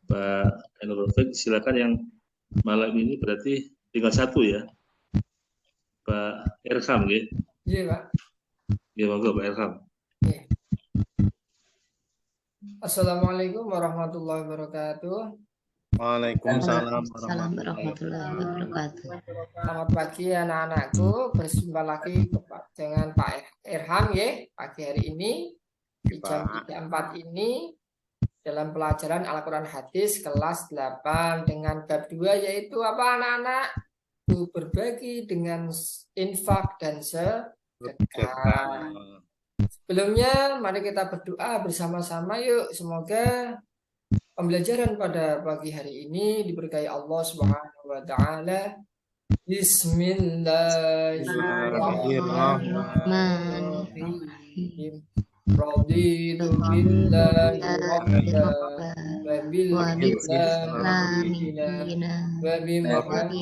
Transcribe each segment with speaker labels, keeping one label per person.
Speaker 1: Pak Enurofik, silakan yang malam ini berarti tinggal satu ya, Pak Erham ya.
Speaker 2: Iya, Pak.
Speaker 1: Ya, monggo Pak Erham.
Speaker 2: Assalamualaikum warahmatullahi wabarakatuh.
Speaker 3: Waalaikumsalam warahmatullahi wabarakatuh.
Speaker 2: Selamat pagi anak-anakku, berjumpa lagi dengan Pak Erham ya pagi hari ini di jam 3.4 ini dalam pelajaran Al-Quran Hadis kelas 8 dengan bab 2 yaitu apa anak-anak? Berbagi dengan infak dan sedekah. Sebelumnya mari kita berdoa bersama-sama yuk, semoga pembelajaran pada pagi hari ini diberkahi Allah Subhanahu wa taala. Bismillahirrahmanirrahim. Raditu billahi rabban wa bil islami dinan wa bi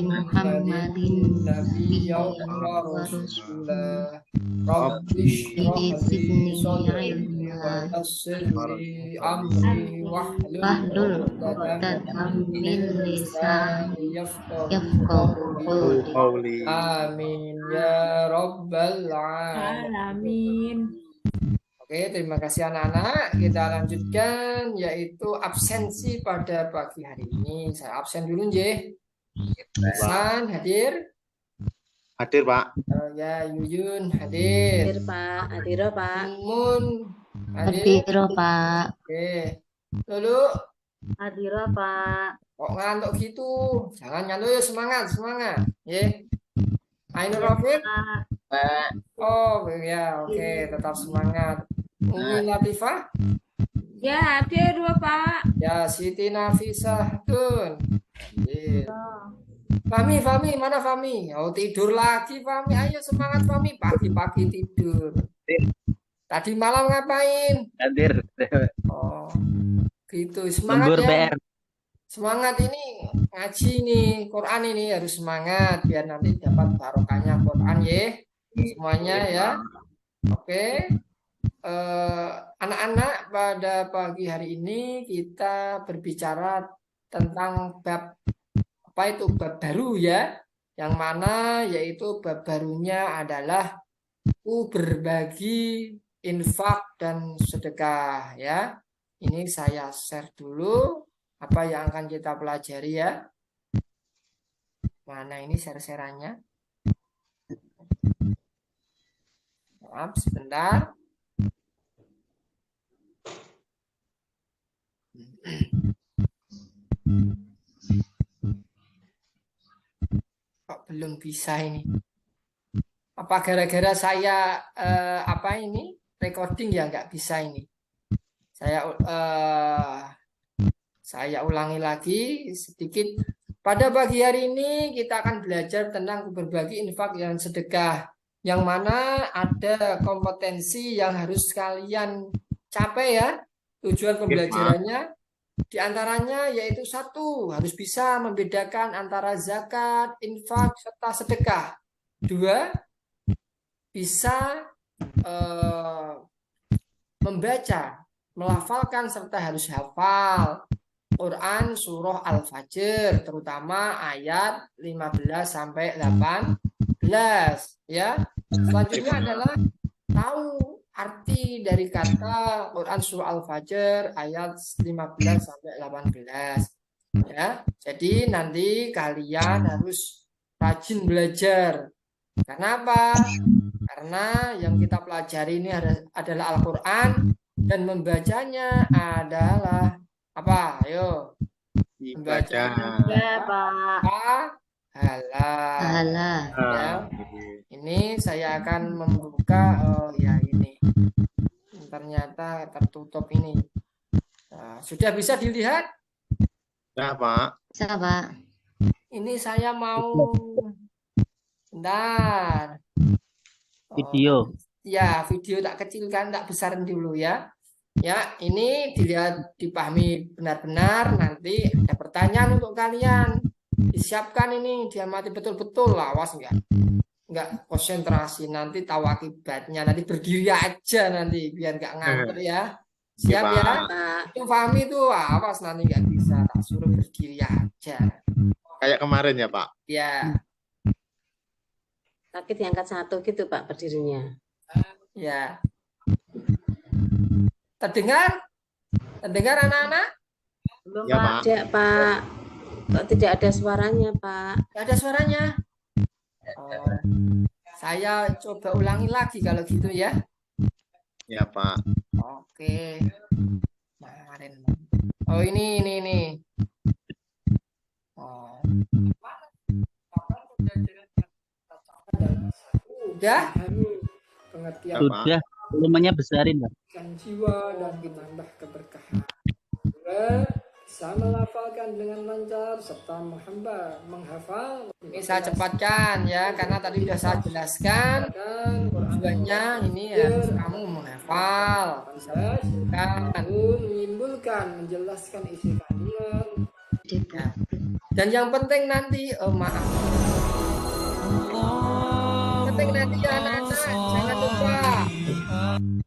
Speaker 2: Muhammadin nabiyyan wa rasulah. Rabbi shrah li sadri wa yassir li amri wahlul 'uqdatam min lisani yafqahu qawli. Amin ya rabbal alamin. Oke, terima kasih anak-anak. Kita lanjutkan yaitu absensi pada pagi hari ini. Saya absen dulu, Nje. Hasan hadir?
Speaker 3: Hadir, Pak.
Speaker 2: Ya, Yuyun hadir.
Speaker 4: Hadir, Pak. Hadir, Pak.
Speaker 2: Mun
Speaker 3: Hadir, Pak.
Speaker 2: Oke. Lalu
Speaker 4: Hadir, Pak.
Speaker 2: kok ngantuk gitu? Jangan ngantuk ya, semangat, semangat. Ya. Ainur Rafiq?
Speaker 4: Pak.
Speaker 2: Oh, ya, oke, tetap semangat. Umi Latifah?
Speaker 4: Ya, hadir, Pak.
Speaker 2: Ya, Siti Nafisah Tun. Fami, mana Fami? Oh, tidur lagi Fami. Ayo semangat Fami. Pagi-pagi tidur. Tadi malam ngapain?
Speaker 5: Hadir.
Speaker 2: Oh, gitu. Semangat ya. Semangat ini ngaji nih, Quran ini harus semangat biar nanti dapat barokahnya Quran ya. Semuanya ya. Oke. Anak-anak, pada pagi hari ini kita berbicara tentang bab apa itu bab baru ya, yang mana yaitu bab barunya adalah berbagi infak dan sedekah ya. Ini saya share dulu apa yang akan kita pelajari ya. Mana ini share-sharannya? Maaf sebentar. Kok belum bisa ini? Apa gara-gara saya apa ini recording ya nggak bisa ini? Saya ulangi lagi sedikit. Pada pagi hari ini kita akan belajar tentang berbagi infak dan sedekah, yang mana ada kompetensi yang harus kalian capai ya. Tujuan pembelajarannya di antaranya yaitu 1, harus bisa membedakan antara zakat, infak, serta sedekah. 2, bisa membaca, melafalkan, serta harus hafal Quran surah Al-Fajr, terutama ayat 15 sampai 18 ya. Selanjutnya adalah tahu arti dari kata Quran surah Al-Fajr ayat 15 sampai 18 ya. Jadi nanti kalian harus rajin belajar. Kenapa? Karena yang kita pelajari ini adalah Al-Quran dan membacanya adalah apa? Ayo. Membacanya
Speaker 4: Ya, Pak.
Speaker 2: pahala. Ya. Ini saya akan membuka. Oh ya ini. Ternyata tertutup ini. Nah, sudah bisa dilihat?
Speaker 3: Ya, Pak. Bisa, Pak.
Speaker 2: Ini saya mau. Bentar.
Speaker 5: Video.
Speaker 2: Ya, video tak kecilkan, tak besarin dulu ya. Ya, ini dilihat, dipahami benar-benar. Nanti ada pertanyaan untuk kalian. Disiapkan ini, diamati betul-betul lah, awas enggak konsentrasi, nanti tahu akibatnya. Nanti berdiri aja nanti biar enggak ngantuk ya. Siap ya?
Speaker 4: Pak.
Speaker 2: Yang Fahmi itu awas nanti nggak bisa, tak suruh berdiri aja.
Speaker 3: Kayak kemarin ya Pak.
Speaker 2: Ya,
Speaker 4: Kaki diangkat satu gitu Pak berdirinya.
Speaker 2: ya. Terdengar? Terdengar anak-anak?
Speaker 4: Belum
Speaker 3: Ya,
Speaker 4: Pak.
Speaker 3: Pak.
Speaker 4: Tidak Pak. Kok tidak ada suaranya Pak?
Speaker 2: Nggak ada suaranya? Oh, saya coba ulangi lagi kalau gitu ya.
Speaker 3: Ya Pak.
Speaker 2: Oke. Kemarin. Oh ini. Oh. Udah?
Speaker 6: Pengertian
Speaker 3: Ya, Pak.
Speaker 5: Sudah, volumenya besarin, Pak.
Speaker 6: jiwa dan menambah keberkahan. Dua, bisa melafalkan dengan lancar serta menghafal.
Speaker 2: Ini saya cepatkan ya, karena tadi sudah saya jelaskan tujuannya ini harus kamu menghafal, kan.
Speaker 6: Menimbulkan, menjelaskan isi kandungan.
Speaker 2: Ya. Dan yang penting nanti, maaf. Penting nanti ya anak-anak, jangan lupa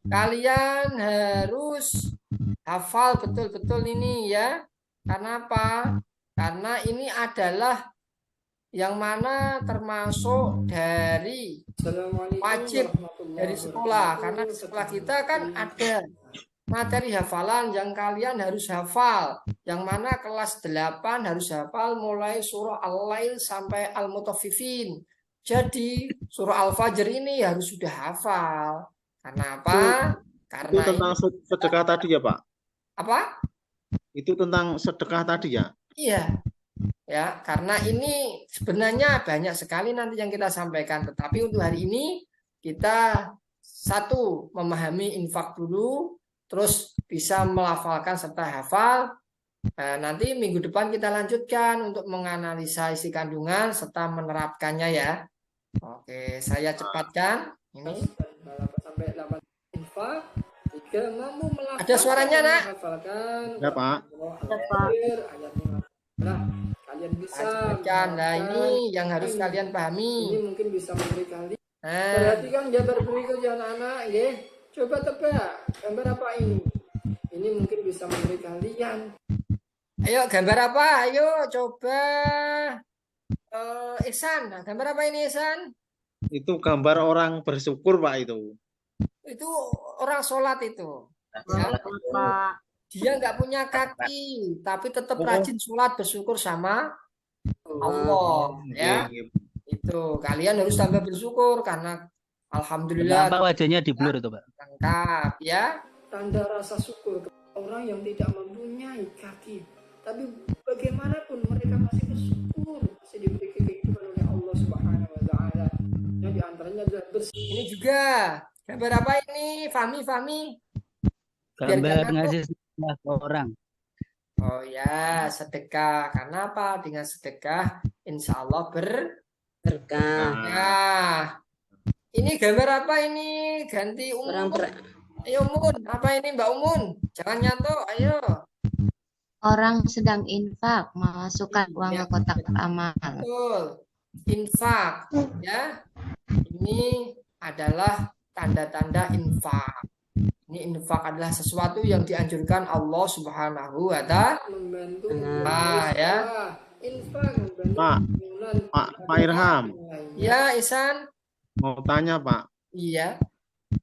Speaker 2: kalian harus hafal betul-betul ini ya. Karena apa? Karena ini adalah yang mana termasuk dari wajib dari sekolah. Karena di sekolah kita kan ada materi hafalan yang kalian harus hafal. Yang mana kelas 8 harus hafal mulai surah Al-Lail sampai Al-Mutaffifin. Jadi surah Al-Fajr ini harus sudah hafal. Karena apa? Karena
Speaker 3: Itu tentang sedekah tadi ya Pak.
Speaker 2: apa?
Speaker 3: Itu tentang sedekah tadi ya.
Speaker 2: Iya. Ya, karena ini sebenarnya banyak sekali nanti yang kita sampaikan. Tetapi untuk hari ini kita satu memahami infak dulu, terus bisa melafalkan serta hafal. Nah, nanti minggu depan kita lanjutkan untuk menganalisa isi kandungan serta menerapkannya ya. Oke, saya cepatkan ini.
Speaker 6: Sampai 8 infak. Jika mampu melafalkan.
Speaker 2: Ada suaranya, Nak?
Speaker 3: Ya Pak.
Speaker 4: Ada Pak.
Speaker 6: Ayatnya. Nah, kalian bisa.
Speaker 2: Saya cepatkan. Nah, ini yang harus kalian
Speaker 6: Ini
Speaker 2: pahami.
Speaker 6: mungkin bisa memberi kalian.
Speaker 2: Nah,
Speaker 6: Perhatikan gambar berikut ya anak-anak, ya. Coba tebak gambar apa ini? Ini mungkin bisa memberi kalian.
Speaker 2: ayo gambar apa? Ayo coba. Ihsan, nah, gambar apa ini Ihsan?
Speaker 3: Itu gambar orang bersyukur Pak itu.
Speaker 2: Itu orang sholat itu. Ya.
Speaker 4: Pak.
Speaker 2: Dia nggak punya kaki, tapi tetap
Speaker 3: Oh.
Speaker 2: rajin sholat bersyukur sama Allah. Ya,
Speaker 3: Iya, iya.
Speaker 2: itu kalian harus tambah bersyukur karena alhamdulillah
Speaker 5: Kenapa wajahnya di blur itu, Pak?
Speaker 2: lengkap ya.
Speaker 6: Tanda rasa syukur kepada orang yang tidak mempunyai kaki. Tapi bagaimanapun mereka masih bersyukur, masih diberi kehidupan oleh Allah Subhanahu wa taala. Yang diantaranya adalah bersih.
Speaker 2: Ini juga gambar apa ini? Fahmi.
Speaker 5: Gambar
Speaker 2: ngantuk.
Speaker 5: ngasih sedekah ke orang.
Speaker 2: Oh ya, sedekah. Karena apa? Dengan sedekah, insya Allah
Speaker 4: Berkah.
Speaker 2: Nah, ini gambar apa ini? Ganti
Speaker 4: Orang
Speaker 2: Umun. Ayo Umun, apa ini Mbak Umun? Jangan nyantuk, ayo.
Speaker 3: Orang sedang infak memasukkan uang
Speaker 2: Ya,
Speaker 3: ke kotak amal.
Speaker 2: betul. Infak, ya. Ini adalah tanda-tanda infak. Ini infak adalah sesuatu yang dianjurkan Allah Subhanahu wa Ta'ala.
Speaker 6: Membantu.
Speaker 2: Ya.
Speaker 6: Infak membantu.
Speaker 3: Pak, Pak Irham,
Speaker 2: Ya, Ihsan.
Speaker 3: mau tanya Pak,
Speaker 2: Iya.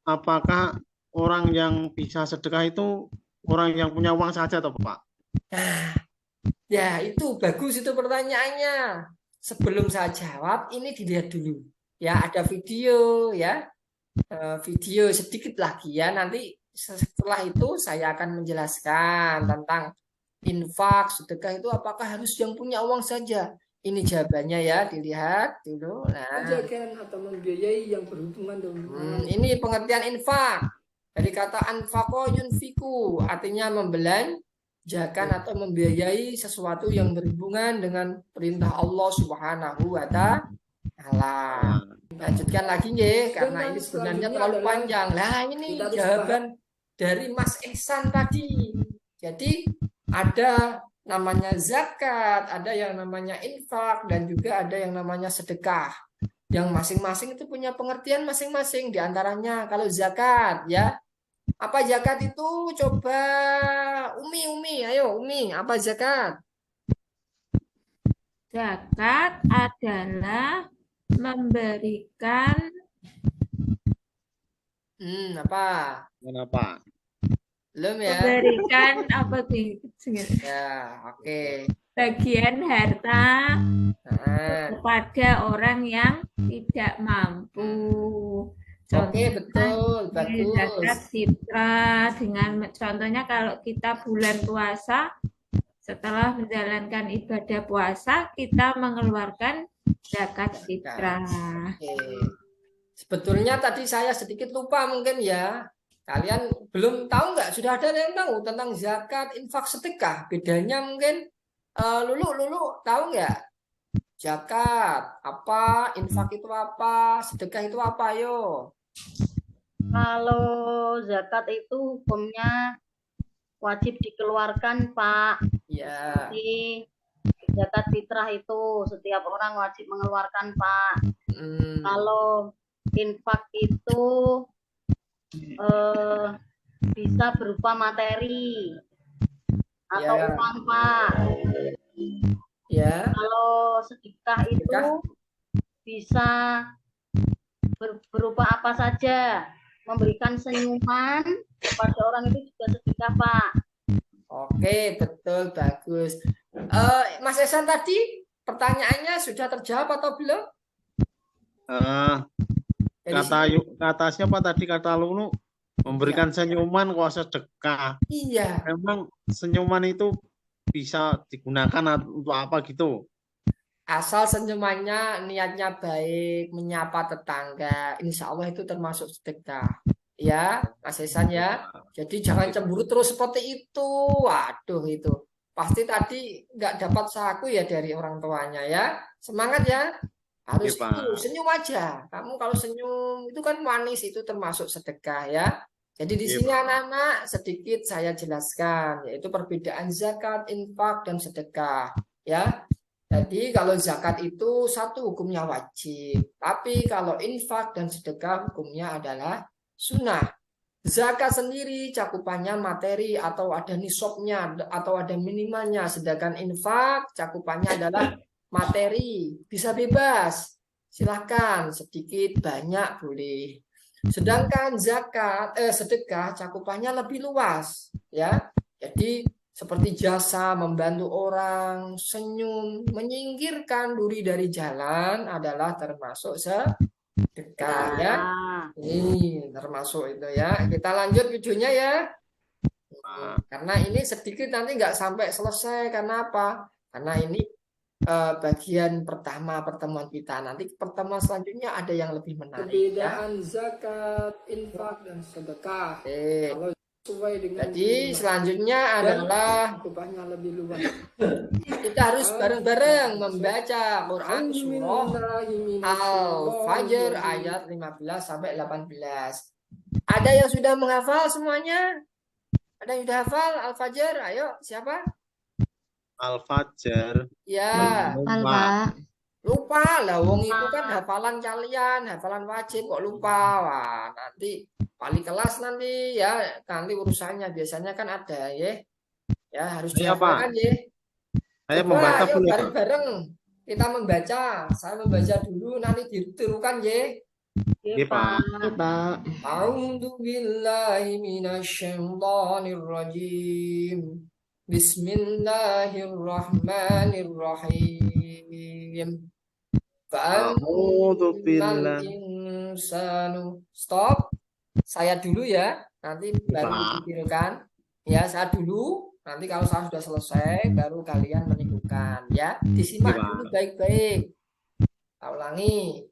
Speaker 3: apakah orang yang bisa sedekah itu orang yang punya uang saja atau Pak?
Speaker 2: Ya, itu bagus itu pertanyaannya. Sebelum saya jawab, ini dilihat dulu. Ya, ada video ya. Video sedikit lagi ya. Nanti setelah itu saya akan menjelaskan tentang infak, sedekah itu apakah harus yang punya uang saja. Ini jawabannya ya, dilihat dulu. Nah,
Speaker 6: Menjaga atau membiayai yang berhubungan dengan
Speaker 2: ini pengertian infak. Dari kata anfaqo yunfiku, artinya membelanjakan atau membiayai sesuatu yang berhubungan dengan perintah Allah Subhanahu wa Ta'ala. Lanjutkan lagi ya, karena ini sebenarnya terlalu panjang. Nah, ini jawaban dari Mas Ihsan tadi. Jadi ada namanya zakat, ada yang namanya infak, dan juga ada yang namanya sedekah. Yang masing-masing itu punya pengertian masing-masing. Di antaranya kalau zakat ya, Apa zakat itu? Coba Umi, ayo Umi, apa zakat?
Speaker 7: Zakat adalah memberikan
Speaker 2: Apa?
Speaker 3: Kenapa?
Speaker 2: Belum ya?
Speaker 7: apa sih?
Speaker 2: Ya, oke.
Speaker 7: Bagian harta
Speaker 2: Nah,
Speaker 7: kepada orang yang tidak mampu.
Speaker 2: oke, betul,
Speaker 7: Zakat
Speaker 2: bagus.
Speaker 7: fitrah contohnya kalau kita bulan puasa, setelah menjalankan ibadah puasa, kita mengeluarkan zakat fitrah.
Speaker 2: Oke. Sebetulnya tadi saya sedikit lupa mungkin ya. Kalian belum tahu nggak? Sudah ada yang tahu tentang zakat, infak, sedekah? Bedanya mungkin Lulu tahu nggak? Zakat apa? Infak itu apa? Sedekah itu apa? Yo.
Speaker 8: Kalau zakat itu hukumnya wajib dikeluarkan, Pak.
Speaker 2: Ya.
Speaker 8: Jadi zakat fitrah itu setiap orang wajib mengeluarkan, Pak. Kalau infak itu bisa berupa materi atau
Speaker 2: Ya.
Speaker 8: uang, Pak.
Speaker 2: Ya.
Speaker 8: Kalau sedekah itu bisa berupa apa saja. Memberikan senyuman kepada orang itu juga sedekah, Pak.
Speaker 2: Oke, betul, bagus. Mas Esan tadi pertanyaannya sudah terjawab atau belum?
Speaker 3: Kata siapa tadi, kata Lulu, memberikan senyuman kok sedekah.
Speaker 2: Iya.
Speaker 3: Memang senyuman itu bisa digunakan untuk apa gitu?
Speaker 2: Asal senyumannya niatnya baik, menyapa tetangga, insya Allah itu termasuk sedekah. Ya, Mas Esan ya. Jadi jangan cemburu terus seperti itu. Waduh itu. Pasti tadi nggak dapat saku ya dari orang tuanya ya. Semangat ya. Harus
Speaker 3: Iya,
Speaker 2: itu,
Speaker 3: Pak.
Speaker 2: senyum aja. Kamu kalau senyum itu kan manis, itu termasuk sedekah ya. Jadi di
Speaker 3: Iya,
Speaker 2: sini
Speaker 3: Pak.
Speaker 2: anak-anak sedikit saya jelaskan, yaitu perbedaan zakat, infak, dan sedekah. Ya, jadi kalau zakat itu satu hukumnya wajib, tapi kalau infak dan sedekah hukumnya adalah sunnah. Zakat sendiri cakupannya materi atau ada nisabnya atau ada minimalnya, sedangkan infak cakupannya adalah materi, bisa bebas. Silahkan sedikit banyak boleh. Sedangkan sedekah cakupannya lebih luas, ya. Jadi seperti jasa, membantu orang, senyum, menyingkirkan duri dari jalan adalah termasuk sedekah ya. Ini termasuk itu ya. Kita lanjut videonya ya. Karena ini sedikit nanti nggak sampai selesai. Karena apa? Karena ini bagian pertama pertemuan kita. Nanti pertemuan selanjutnya ada yang lebih menarik.
Speaker 6: Perbedaan zakat, infak, dan sedekah. Kalau sesuai dengan
Speaker 2: jadi selanjutnya adalah
Speaker 6: lebih luas.
Speaker 2: Kita harus bareng-bareng membaca Quran surah Al-Fajr ayat 15 sampai 18. Ada yang sudah menghafal semuanya? Ada yang sudah hafal Al-Fajr? Ayo, siapa?
Speaker 3: Al-Fajr.
Speaker 2: Ya.
Speaker 8: Lupa
Speaker 2: lah, wong itu kan hafalan kalian, hafalan wajib kok lupa. Wah, nanti wali kelas nanti ya, nanti urusannya biasanya kan ada ya. Ya, harus dihafalkan ya.
Speaker 3: Saya membaca
Speaker 2: ayo
Speaker 3: dulu.
Speaker 2: Bareng-bareng kita membaca. Saya membaca dulu, nanti ditirukan ya.
Speaker 3: Iya, Pak.
Speaker 2: A'udzu billahi minasyaitonir rajim. Bismillahirrahmanirrahim.
Speaker 3: A'udzu billahi.
Speaker 2: Insanu. Stop. Saya dulu ya, nanti baru ditirukan. Ya, saya dulu. Nanti kalau saya sudah selesai, baru kalian menirukan ya. Disimak dulu baik-baik. Saya ulangi.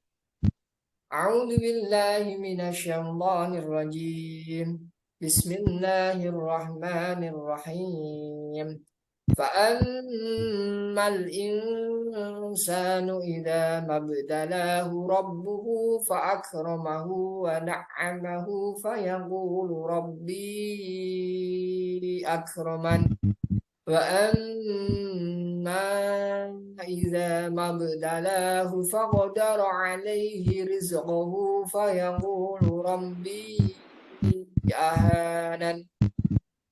Speaker 2: A'udzu billahi minasyaitonir rajim. Bismillahirrahmanirrahim. فأما الإنسان إذا ما ابتلاه ربه فأكرمه ونعمه فيقول ربي أكرمن وأما إذا ما ابتلاه فقدر عليه رزقه فيقول ربي أهانا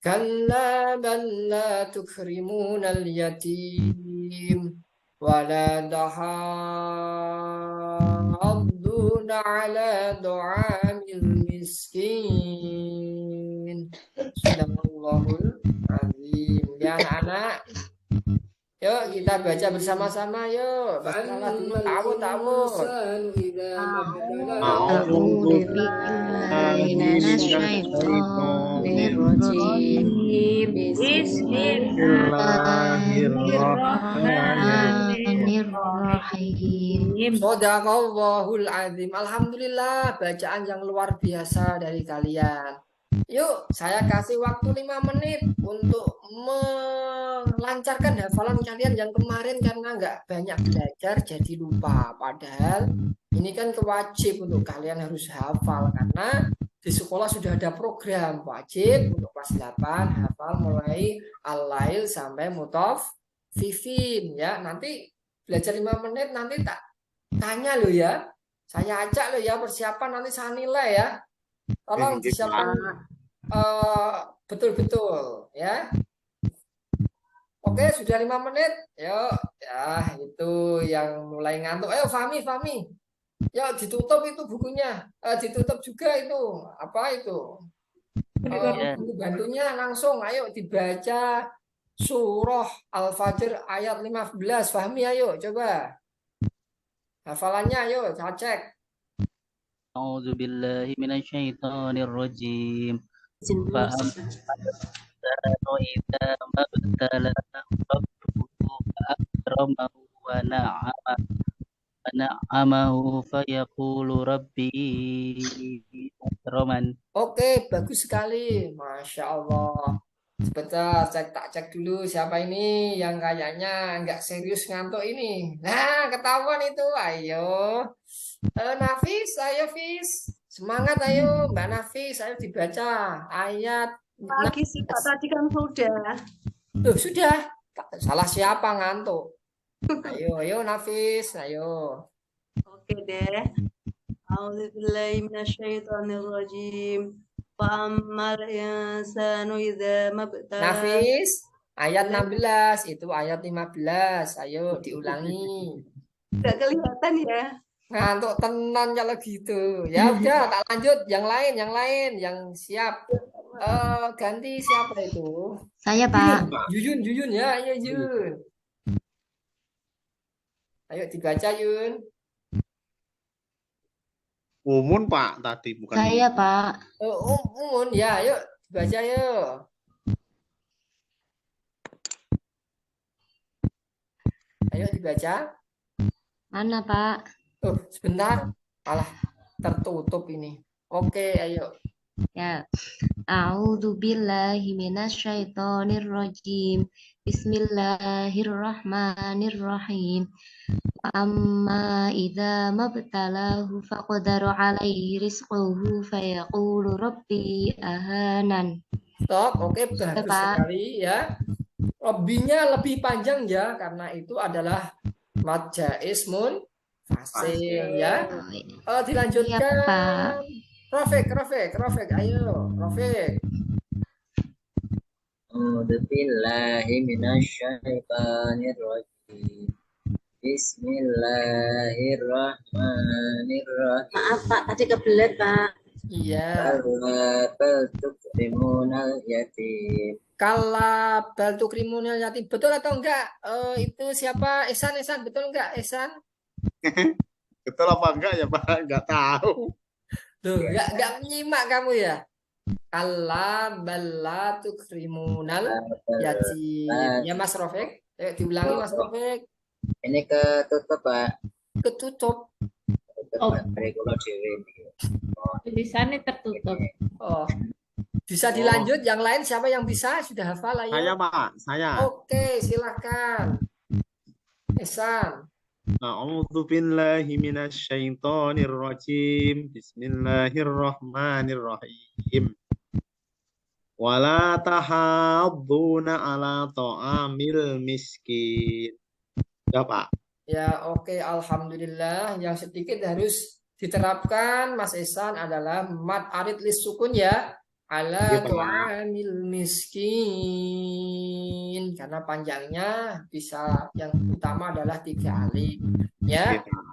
Speaker 2: كلا بل لا تكرمون اليتيم ولا تحاضون على طعام المسكين Sadaqallahul azim. Ya anak-anak, yuk kita baca bersama-sama yuk. Basmalah dulu, ta'awud.
Speaker 3: أعوذ بالله من الشيطان الرجيم بسم الله الرحمن الرحيم
Speaker 2: Sadaqallahul azim. Alhamdulillah, bacaan yang luar biasa dari kalian. Yuk, saya kasih waktu 5 menit untuk melancarkan hafalan kalian yang kemarin karena nggak banyak belajar jadi lupa. Padahal ini kan wajib untuk kalian harus hafal karena di sekolah sudah ada program wajib untuk kelas 8 hafal mulai al-lail sampai mutaffifin ya. Nanti belajar 5 menit nanti tak tanya lo ya. Saya ajak lo ya persiapan nanti saya nilai ya. Tolong disiapkan betul-betul ya. Oke, sudah 5 menit. Yuk, ya itu yang mulai ngantuk. Ayo Fahmi. Yuk ditutup itu bukunya. Ditutup juga itu. Apa itu? Buku bantunya langsung. Ayo dibaca surah Al-Fajr ayat 15. Fahmi ayo coba. Hafalannya ayo saya cek.
Speaker 5: A'udzu billahi minasyaitonir rajim. Fa'amma idza mabtalahu rabbuhu fa'akramahu wa na'amahu fayaqulu rabbi akraman.
Speaker 2: Oke, bagus sekali. Masya Allah. Sebentar, tak cek dulu siapa ini yang kayaknya nggak serius ngantuk ini. Nah, ketahuan itu. Ayo. Nafis, ayo Fis. Semangat ayo Mbak Nafis, ayo dibaca ayat
Speaker 9: Pagi sih Pak, tadi kan sudah.
Speaker 2: Loh, sudah. Salah siapa ngantuk? Ayo Nafis, ayo.
Speaker 9: Oke deh. A'udzubillahi minasyaitonirrajim. Fa'ammal insanu idza mabtalahu.
Speaker 2: Nafis, ayat 16 itu ayat 15. Ayo diulangi.
Speaker 9: Tidak kelihatan ya.
Speaker 2: Ngantuk tenan kalau gitu. Ya udah, tak lanjut yang lain yang siap. Ganti siapa itu?
Speaker 10: Saya, Pak.
Speaker 2: Yuyun ya, ayo Yun. Ayo dibaca Yun.
Speaker 3: Umun Pak tadi bukan.
Speaker 10: Saya, Pak.
Speaker 2: Umun ya, ayo dibaca yuk. Ayo dibaca.
Speaker 10: Mana, Pak?
Speaker 2: Sebentar. Alah, tertutup ini. Oke, ayo.
Speaker 10: Ya. A'udzu billahi minasyaitonir rajim. Bismillahirrahmanirrahim. Amma idza mabtalahu faqadara alaihi rizquhu fayaqulu rabbi ahanan.
Speaker 2: Stop, oke, bagus sekali ya. Robbinya lebih panjang ya, karena itu adalah mad jaiz munfasil ya. Dilanjutkan.
Speaker 10: Ya, Pak.
Speaker 2: Rofik, ayo, Rofik.
Speaker 11: A'udzu billahi minasyaitonir rajim. Bismillahirrahmanirrahim.
Speaker 4: Maaf Pak, tadi kebelet Pak.
Speaker 2: Iya. Kala bal tukrimunal yatim. Betul atau enggak? Itu siapa? Ehsan, betul enggak Ehsan?
Speaker 3: Betul apa enggak ya Pak? Enggak tahu.
Speaker 2: Loh, enggak menyimak kamu ya? Kala bal tukrimunal yatim. Ya Mas Rofik, diulangi Mas Rofik.
Speaker 11: Ini ketutup Pak.
Speaker 2: Ketutup.
Speaker 7: Tulisannya tertutup.
Speaker 2: Oh. Bisa dilanjut yang lain siapa yang bisa? Sudah hafal ayo.
Speaker 3: Saya Pak, saya.
Speaker 2: Oke, silakan. Ehsan.
Speaker 3: A'udzu billahi minasyaitonir rajim. Bismillahirrahmanirrahim. Wala tahadduna ala ta'amil miskin. Ya Pak.
Speaker 2: Ya, oke, alhamdulillah. Yang sedikit harus diterapkan Mas Ehsan adalah mad arid lis sukun ya. ala
Speaker 3: Iya, Pak.
Speaker 2: tu'amil miskin, karena panjangnya bisa yang utama adalah 3 alif ya.
Speaker 3: Iya, Pak.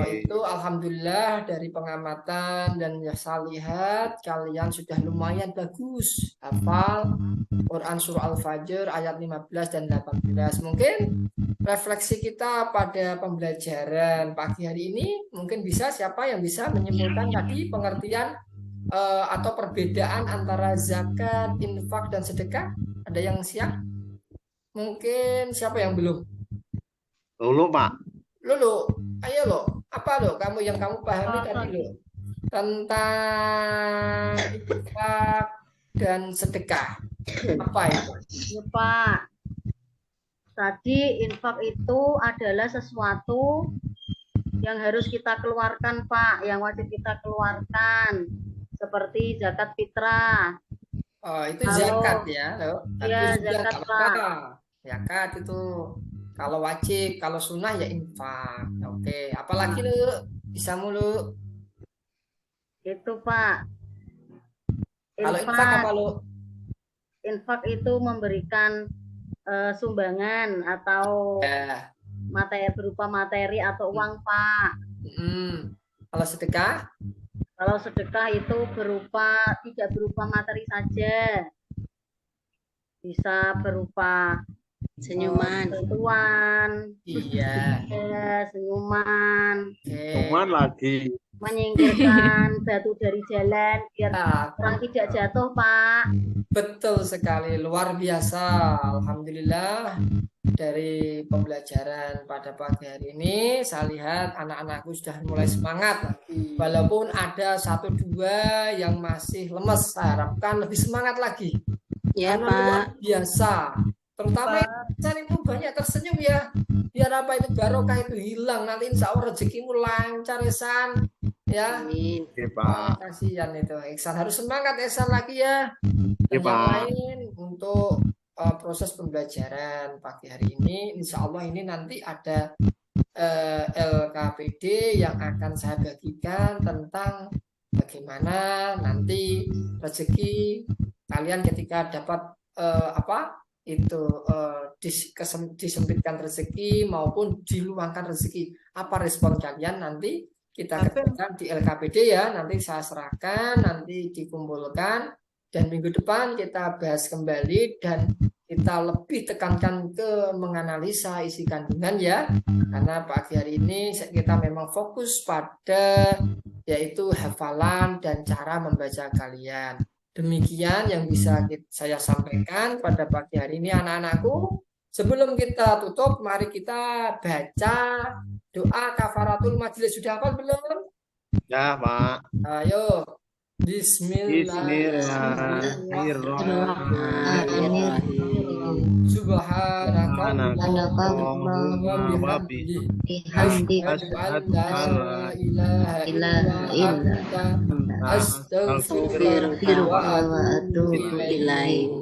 Speaker 2: Itu alhamdulillah dari pengamatan dan yang saya lihat kalian sudah lumayan bagus hafal Quran surah Al-Fajr ayat 15 dan 18. Mungkin refleksi kita pada pembelajaran pagi hari ini mungkin bisa siapa yang bisa menyimpulkan tadi pengertian atau perbedaan antara zakat, infak dan sedekah? Ada yang siap? Mungkin siapa yang belum?
Speaker 3: Dulu, Pak.
Speaker 2: Lo, ayo lo, apa lo? Kamu yang kamu pahami tadi lo tentang infak dan sedekah. Apa itu?
Speaker 8: Ya, Pak. Tadi infak itu adalah sesuatu yang harus kita keluarkan, Pak, yang wajib kita keluarkan, seperti zakat fitrah.
Speaker 2: Oh, itu zakat ya, lo.
Speaker 8: Iya, zakat, Pak.
Speaker 2: Zakat itu kalau wajib, kalau sunnah ya infak. Oke, apalagi lo bisa mulu.
Speaker 8: Itu, Pak.
Speaker 2: Kalau infak apa lo?
Speaker 8: Infak itu memberikan sumbangan atau materi berupa materi atau uang, Pak.
Speaker 2: Kalau sedekah?
Speaker 8: Kalau sedekah itu tidak berupa materi saja, bisa berupa
Speaker 4: senyuman,
Speaker 8: bantuan,
Speaker 2: iya,
Speaker 8: senyuman,
Speaker 3: Senyuman lagi,
Speaker 8: menyingkirkan batu dari jalan biar orang tidak jatuh, Pak.
Speaker 2: Betul sekali, luar biasa. Alhamdulillah dari pembelajaran pada pagi hari ini saya lihat anak-anakku sudah mulai semangat. Walaupun ada 1-2 yang masih lemes, saya harapkan lebih semangat lagi.
Speaker 4: Ya,
Speaker 2: karena
Speaker 4: Pak.
Speaker 2: luar biasa. Terutama yang itu banyak tersenyum ya. Biar apa itu barokah itu hilang. Nanti insya Allah rezekimu lancar, Ihsan. Ya.
Speaker 3: Amin. Pak.
Speaker 2: Kasihan itu. Ihsan harus semangat Ihsan lagi ya. Dan yang lain untuk proses pembelajaran pagi hari ini, insya Allah ini nanti ada LKPD yang akan saya bagikan tentang bagaimana nanti rezeki kalian ketika dapat disempitkan rezeki maupun diluangkan rezeki, apa respon kalian nanti kita ketemu di LKPD ya, nanti saya serahkan, nanti dikumpulkan dan minggu depan kita bahas kembali dan kita lebih tekankan ke menganalisa isi kandungan ya, karena pagi hari ini kita memang fokus pada yaitu hafalan dan cara membaca kalian. Demikian yang bisa saya sampaikan pada pagi hari ini anak-anakku. Sebelum kita tutup, mari kita baca doa kafaratul majelis. Sudah hafal belum?
Speaker 3: Ya, Pak.
Speaker 2: Ayo. Bismillahirrahmanirrahim. Subhanakallahumma wa bihamdika asyhadu an la ilaha illa anta astaghfiruka wa atubu ilaik.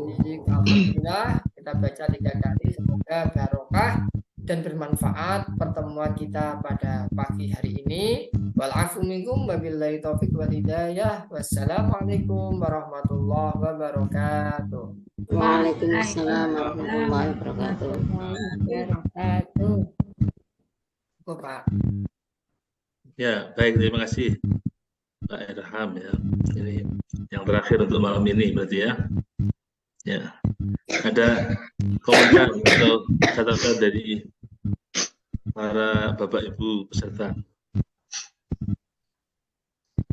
Speaker 2: Alhamdulillah kita baca 3 kali, semoga barokah dan bermanfaat pertemuan kita pada pagi hari ini. Wal-afu minkum wabillahi taufiq wal hidayah. Wassalamualaikum warahmatullahi wabarakatuh.
Speaker 4: Waalaikumsalam warahmatullahi wabarakatuh.
Speaker 2: Pak.
Speaker 1: Ya, baik, terima kasih Pak Irham ya. Ini yang terakhir untuk malam ini berarti ya. Ya. Ada komentar atau catatan dari para Bapak Ibu peserta?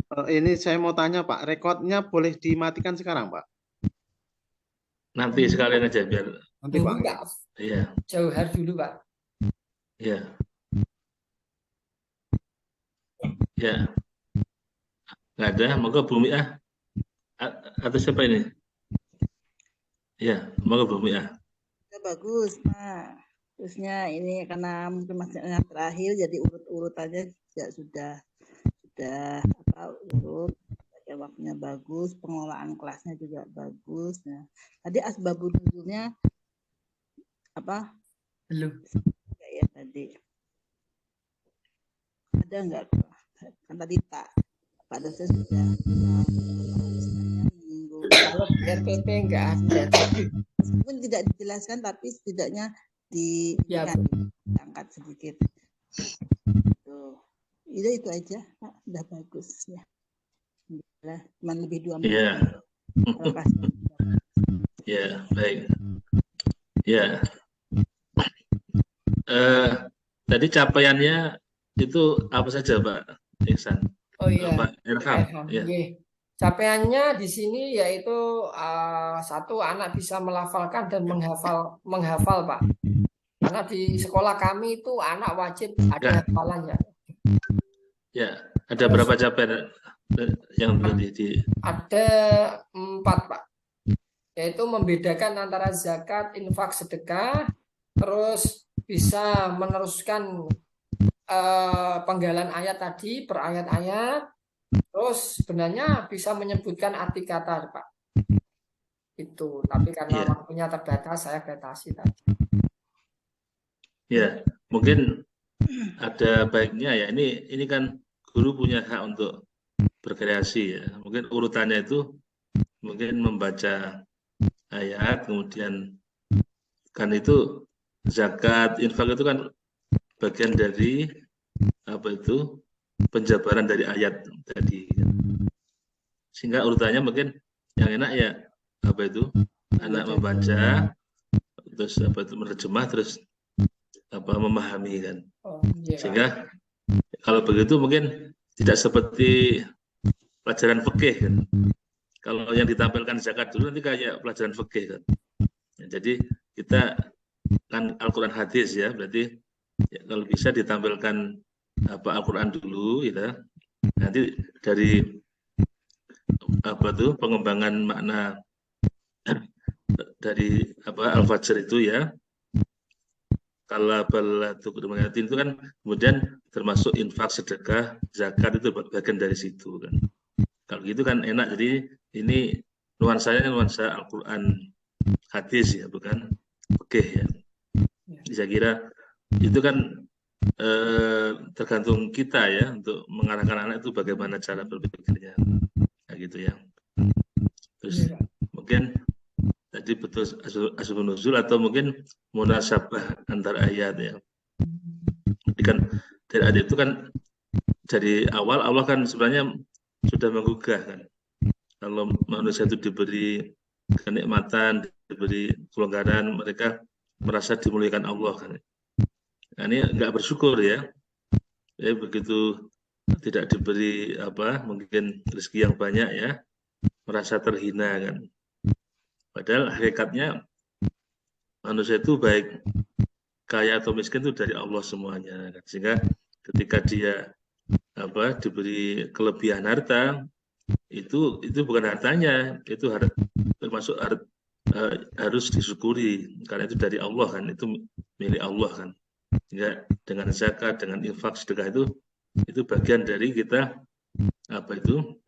Speaker 3: Ini saya mau tanya Pak, rekodnya boleh dimatikan sekarang Pak?
Speaker 1: Nanti sekalian aja biar.
Speaker 3: Nanti Pak.
Speaker 2: Iya. Jauh hari dulu Pak.
Speaker 1: Iya. Ya. Nggak ada, moga Bumi atau siapa ini? Ya, moga Bumi
Speaker 12: Bagus, Pak. Terusnya ini karena mungkin masih terakhir, jadi urut-urutannya sudah urut. Waktunya bagus, pengelolaan kelasnya juga bagus. Nah, tadi asbabun nuzulnya apa?
Speaker 2: Belum.
Speaker 12: Ya tadi. Ada enggak? Kan tadi Pak dosen sudah minggu
Speaker 2: Kalau di RPP enggak ada.
Speaker 12: Meskipun tidak dijelaskan, tapi setidaknya
Speaker 2: Ya,
Speaker 12: diangkat sedikit. Tuh. Itu aja, Pak. Sudah bagus ya. Alhamdulillah. Cuma lebih 2 menit.
Speaker 1: Iya.
Speaker 12: Terima kasih.
Speaker 1: Ya, baik. Ya. Tadi capaiannya itu apa saja, Pak Ihsan?
Speaker 2: Oh iya,
Speaker 1: Pak Irham. Ya.
Speaker 2: Nggih. Capaiannya di sini yaitu satu, anak bisa melafalkan dan menghafal, Pak. Karena di sekolah kami itu anak wajib ada hafalan ya.
Speaker 1: Ya, ada berapa capaian yang di
Speaker 2: Ada 4, Pak. Yaitu membedakan antara zakat, infak, sedekah, terus bisa meneruskan penggalan ayat tadi per ayat-ayat, terus sebenarnya bisa menyebutkan arti kata, Pak. Itu, tapi karena waktunya terbatas, saya batasi tadi.
Speaker 1: Ya, mungkin ada baiknya ya. Ini kan guru punya hak untuk berkreasi ya. Mungkin urutannya itu mungkin membaca ayat, kemudian kan itu zakat, infak itu kan bagian dari apa itu penjabaran dari ayat tadi. Sehingga urutannya mungkin yang enak ya apa itu anak membaca, terus apa itu menerjemah, terus apa memahami kan. Sehingga kalau begitu mungkin tidak seperti pelajaran fikih kan. Kalau yang ditampilkan zakat dulu nanti kayak pelajaran fikih kan. Ya, jadi kita kan Al-Quran hadis ya, berarti ya, kalau bisa ditampilkan apa Al-Quran dulu gitu. Nanti dari apa tuh pengembangan makna dari apa Al-Fajr itu ya. Kalau itu kan kemudian termasuk infak, sedekah, zakat itu bagian dari situ kan. Kalau gitu kan enak. Jadi ini nuansanya nuansa Al-Quran hadis ya, bukan fikih ya. Saya kira itu kan tergantung kita ya untuk mengarahkan anak itu bagaimana cara berpikirnya, kayak gitu ya. Terus mungkin tadi betul asbabun nuzul atau mungkin munasabah antar ayat ya. Jadi kan dari ayat itu kan dari awal Allah kan sebenarnya sudah menggugah kan. Kalau manusia itu diberi kenikmatan, diberi kelonggaran, mereka merasa dimuliakan Allah kan. Nah, ini enggak bersyukur ya. Begitu tidak diberi apa mungkin rezeki yang banyak ya, merasa terhina kan. Padahal hakikatnya manusia itu baik kaya atau miskin itu dari Allah semuanya kan. Sehingga ketika dia apa diberi kelebihan harta itu bukan hartanya, itu termasuk harus disyukuri karena itu dari Allah kan, itu milik Allah kan. Sehingga dengan zakat, dengan infak, sedekah itu bagian dari kita apa itu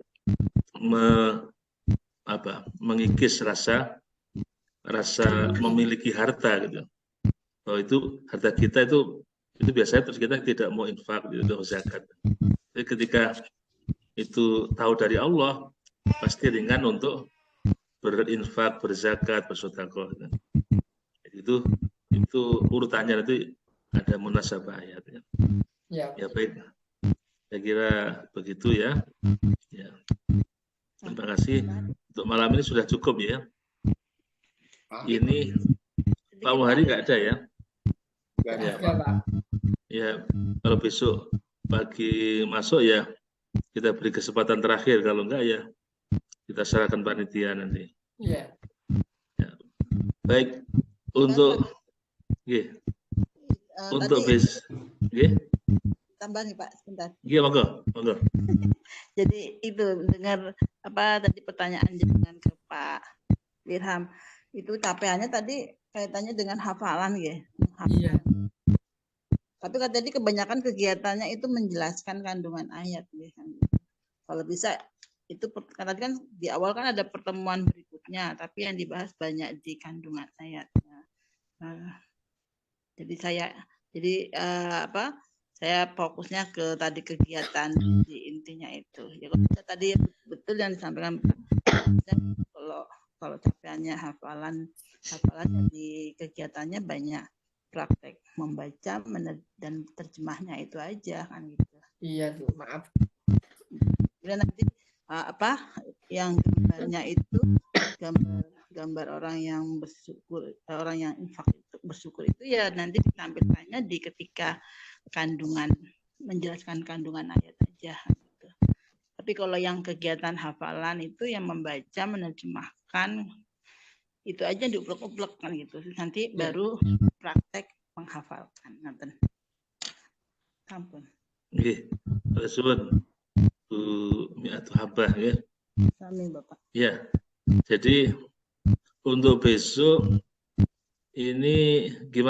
Speaker 1: mengikis rasa memiliki harta gitu. Oh itu harta kita itu biasanya terus kita tidak mau infak gitu, zakat. Jadi ketika itu tahu dari Allah pasti ringan untuk berinfak, berzakat, bersedekah. Gitu. Itu urutannya nanti ada munasabah ayatnya. Ya baik. Saya kira begitu ya. Ya. Terima kasih. Untuk malam ini sudah cukup ya. Ini Pak Muhari nggak ada ya? Ya, Pak. Ya, kalau besok pagi masuk ya kita beri kesempatan terakhir, kalau enggak ya kita serahkan panitia nanti.
Speaker 2: Iya.
Speaker 1: Ya. Baik, untuk untuk
Speaker 12: tambah nih Pak sebentar.
Speaker 1: Iya, monggo.
Speaker 12: Jadi itu dengar apa tadi pertanyaan dengan ke Pak Irham, itu capaiannya tadi kaitannya dengan hafalan ya.
Speaker 2: Iya.
Speaker 12: Tapi kan tadi kebanyakan kegiatannya itu menjelaskan kandungan ayat ya. Kalau bisa itu tadi kan di awal kan ada pertemuan berikutnya, tapi yang dibahas banyak di kandungan ayatnya. Jadi saya fokusnya ke tadi kegiatan di intinya itu. Ya kalau tadi betul yang disampaikan kalau kalau capaiannya hafalan di kegiatannya banyak praktek membaca dan terjemahnya itu aja kan gitu.
Speaker 2: Iya tuh, maaf.
Speaker 12: Kemudian nanti yang gambarnya itu gambar orang yang bersyukur, orang yang infak itu bersyukur itu ya nanti ditampilkannya di ketika menjelaskan kandungan ayat aja gitu. Tapi kalau yang kegiatan hafalan itu yang membaca, menerjemahkan itu aja diuplek-uplek kan gitu. Nanti baru praktek menghafalkan. Nanten. Ampun.
Speaker 1: Nggih, suwun Bu Mi'atu Habah ya.
Speaker 12: Amin Bapak.
Speaker 1: Ya. Jadi untuk besok ini gimana